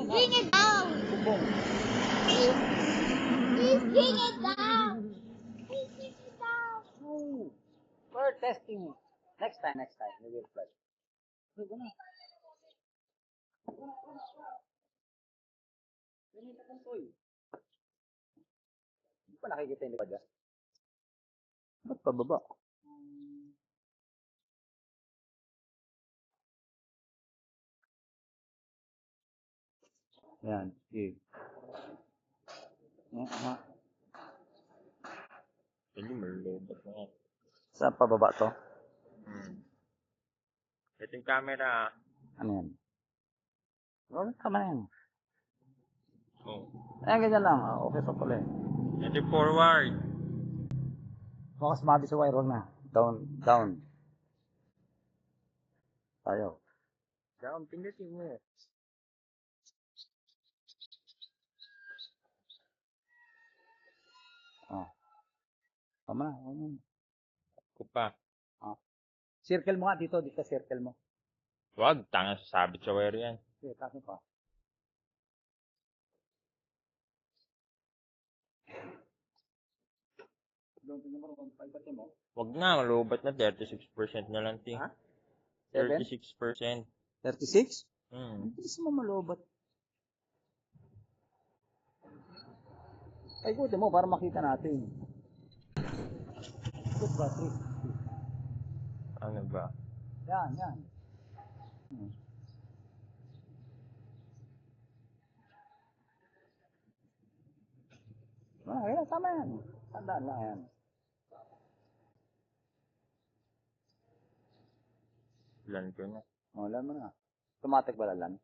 Bring it down! Please bring it down! Please bring it down! No. We're testing. Next time, we will fly. Hindi pa nakikita yung likod dyan. Ba't pababa? Yan, sige. Hindi, malulobot na yan. Saan pababa to? Ito yung camera. Ano yan? Tama na yan. Oh. Ayan, ganyan lang. Okay pa pala eh. Ito yung forward. Baka sumabi sa wire, wag na. Down. Tayo. Down, pindutin mo. Tama na. Ako pa. Circle mo nga dito circle mo. Wag, tanga sasabit sa wire yan. Sige, kasi pa. Wag na, malubot na. 36% na lang, ting. Ha? 36%. 36? Hindi mo malobot. Ay, ikutin mo para makita natin. Good battery. Ano ba? Yan. Yan, tama yan. Tandaan lang yan. Lan ko na. Lan mo na. Automatic ba lan?